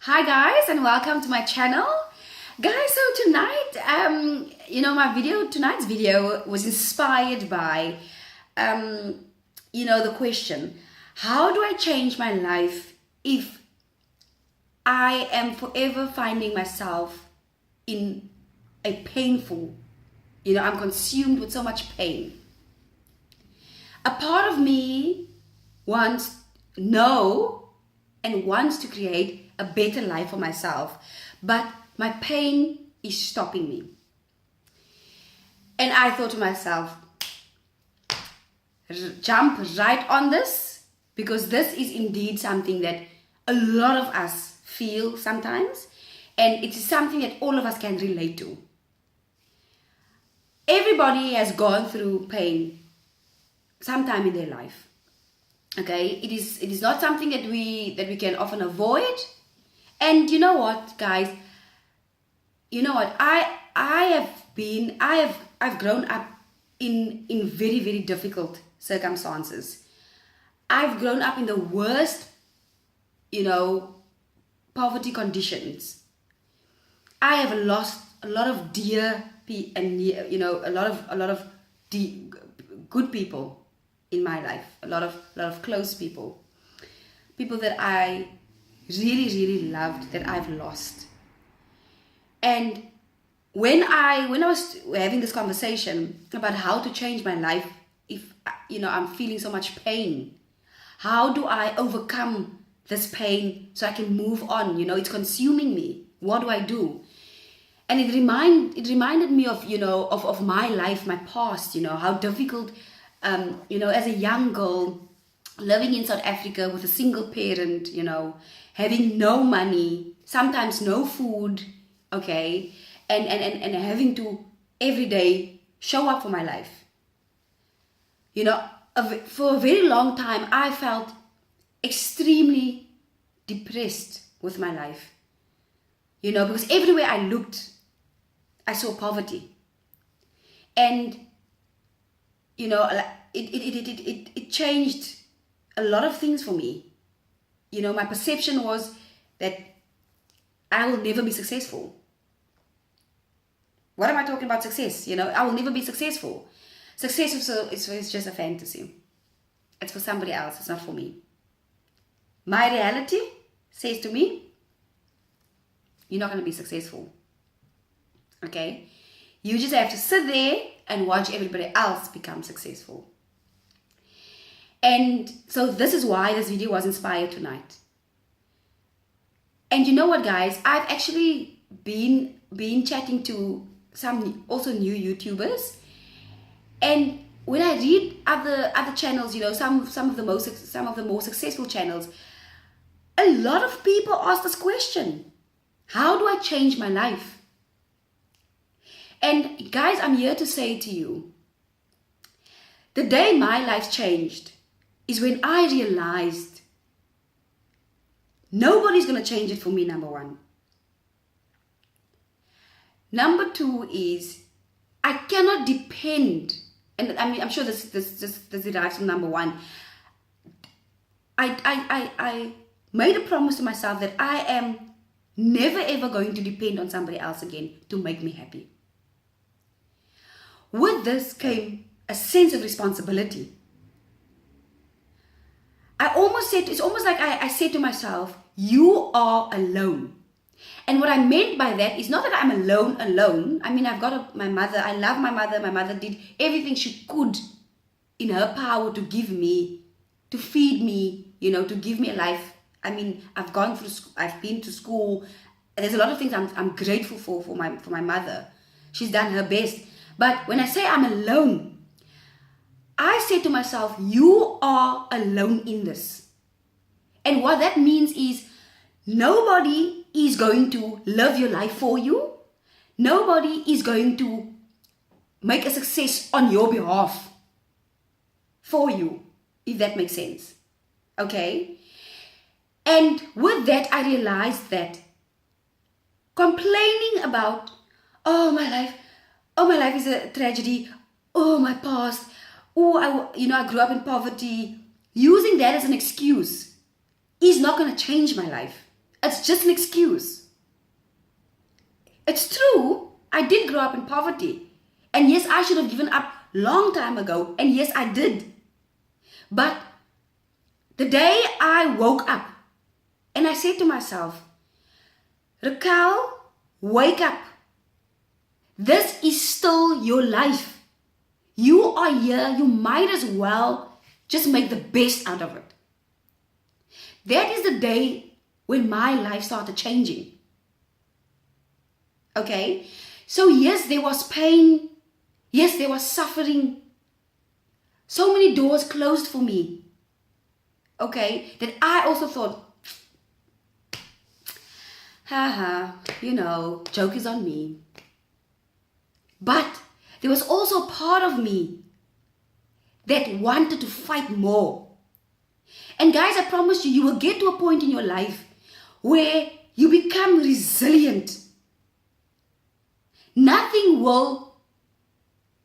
Hi guys, and welcome to my channel. Guys, so tonight, tonight's video was inspired by, the question, how do I change my life if I am forever finding myself in a painful, I'm consumed with so much pain. A part of me wants wants to create a better life for myself, but my pain is stopping me. And I thought to myself, jump right on this, because this is indeed something that a lot of us feel sometimes, and it is something that all of us can relate to. Everybody has gone through pain sometime in their life. Okay, it is not something that we can often avoid. And you know what, guys? You know what? I've grown up in very, very difficult circumstances. I've grown up in the worst, poverty conditions. I have lost a lot of dear and a lot of good people in my life. A lot of close people that I really, really loved, that I've lost. And when I was having this conversation about how to change my life if I'm feeling so much pain, how do I overcome this pain so I can move on? It's consuming me. What do I do? And it reminded me of my life, my past, how difficult, as a young girl living in South Africa with a single parent, having no money, sometimes no food, okay, and having to every day show up for my life. For a very long time, I felt extremely depressed with my life, because everywhere I looked, I saw poverty. And, it changed a lot of things for me. My perception was that I will never be successful. What am I talking about success? I will never be successful. Success is just a fantasy. It's for somebody else. It's not for me. My reality says to me, you're not going to be successful. Okay? You just have to sit there and watch everybody else become successful. And so this is why this video was inspired tonight. And you know what, guys? I've actually been chatting to some also new YouTubers, and when I read other channels, some of the more successful channels, a lot of people ask this question: how do I change my life? And guys, I'm here to say to you, the day my life changed is when I realized nobody's going to change it for me, number one. Number two is I cannot depend, and I'm sure this derives from number one. I made a promise to myself that I am never ever going to depend on somebody else again to make me happy. With this came a sense of responsibility. It's almost like I said to myself, you are alone. And what I meant by that is not that I'm alone. I mean, I've got my mother. I love my mother. My mother did everything she could in her power to give me, to feed me, to give me a life. I mean, I've been to school. There's a lot of things I'm grateful for my mother. She's done her best. But when I say I'm alone, I say to myself, you are alone in this. And what that means is nobody is going to live your life for you. Nobody is going to make a success on your behalf for you, if that makes sense. Okay? And with that, I realized that complaining about, my life is a tragedy, my past, I grew up in poverty, using that as an excuse is not going to change my life. It's just an excuse. It's true, I did grow up in poverty. And yes, I should have given up long time ago. And yes, I did. But the day I woke up and I said to myself, Raquel, wake up. This is still your life. You are here. You might as well just make the best out of it. That is the day when my life started changing. Okay? So yes, there was pain. Yes, there was suffering. So many doors closed for me. Okay? That I also thought, joke is on me. But there was also a part of me that wanted to fight more. And guys, I promise you, you will get to a point in your life where you become resilient. Nothing will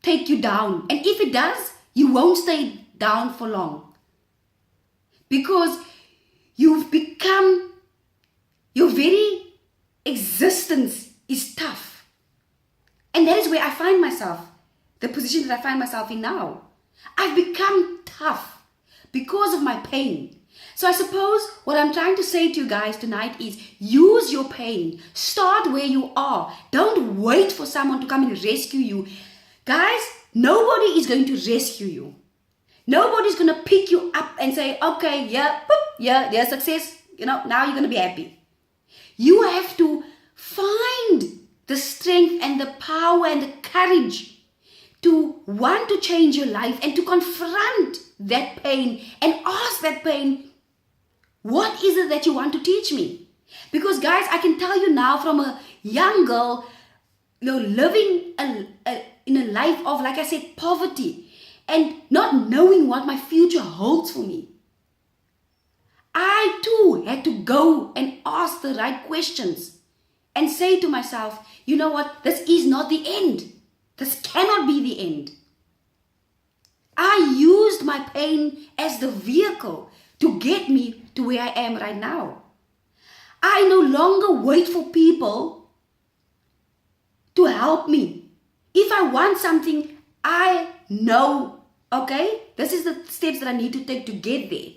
take you down. And if it does, you won't stay down for long. Because you've become, your very existence is tough. And that is where I find myself, the position that I find myself in now. I've become tough because of my pain. So I suppose what I'm trying to say to you guys tonight is use your pain. Start where you are. Don't wait for someone to come and rescue you. Guys, nobody is going to rescue you. Nobody's going to pick you up and say, okay, yeah, boop, yeah, there's success. Now you're going to be happy. You have to find the strength and the power and the courage to want to change your life and to confront that pain and ask that pain, what is it that you want to teach me? Because guys, I can tell you now from a young girl, living in a life of, like I said, poverty and not knowing what my future holds for me. I too had to go and ask the right questions and say to myself, you know what, this is not the end. This cannot be the end. I used my pain as the vehicle to get me to where I am right now. I no longer wait for people to help me. If I want something, I know, okay, this is the steps that I need to take to get there.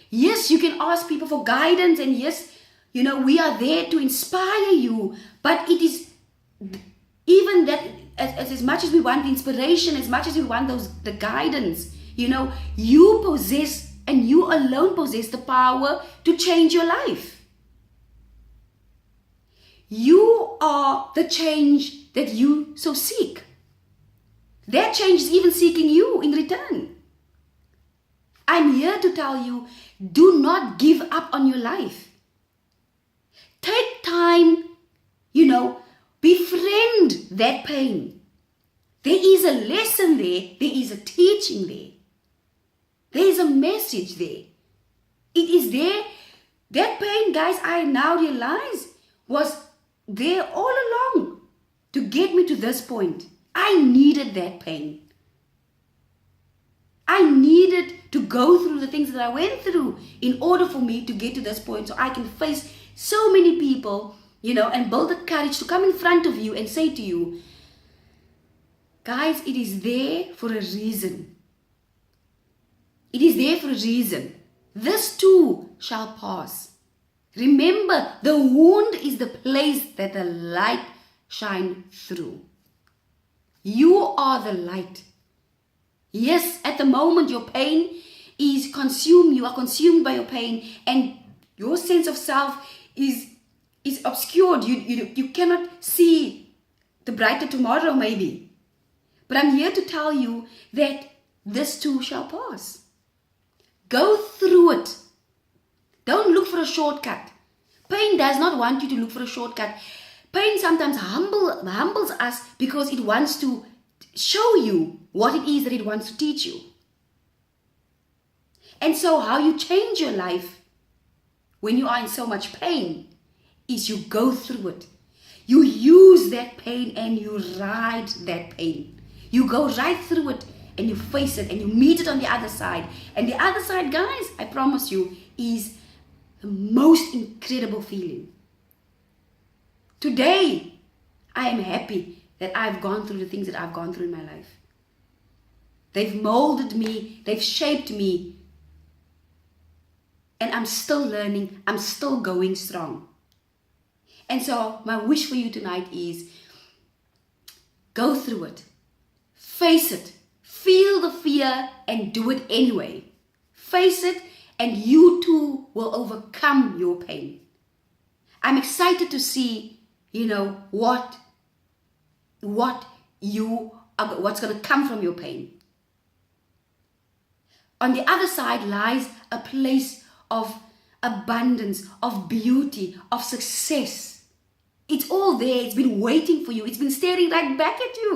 Yes, you can ask people for guidance, and yes, we are there to inspire you, but it is even that, as much as we want the inspiration, as much as we want the guidance, you possess, and you alone possess the power to change your life. You are the change that you so seek. That change is even seeking you in return. I'm here to tell you, do not give up on your life. Take time, befriend that pain. There is a lesson there. There is a teaching there. There is a message there. It is there. That pain, guys, I now realize was there all along to get me to this point. I needed that pain. I needed to go through the things that I went through in order for me to get to this point so I can face so many people, and build the courage to come in front of you and say to you, guys, it is there for a reason. It is there for a reason. This too shall pass. Remember, the wound is the place that the light shines through. You are the light. Yes, at the moment your pain is consumed. You are consumed by your pain, and your sense of self is obscured. You cannot see the brighter tomorrow maybe. But I'm here to tell you that this too shall pass. Go through it. Don't look for a shortcut. Pain does not want you to look for a shortcut. Pain sometimes humbles us because it wants to show you what it is that it wants to teach you. And so how you change your life when you are in so much pain is you go through it. You use that pain and you ride that pain. You go right through it and you face it and you meet it on the other side. And the other side, guys, I promise you, is the most incredible feeling. Today, I am happy that I've gone through the things that I've gone through in my life. They've molded me, they've shaped me, and I'm still learning, I'm still going strong. And so my wish for you tonight is, go through it, face it, feel the fear and do it anyway. Face it and you too will overcome your pain. I'm excited to see, what's going to come from your pain. On the other side lies a place of abundance, of beauty, of success. It's all there. It's been waiting for you. It's been staring right back at you.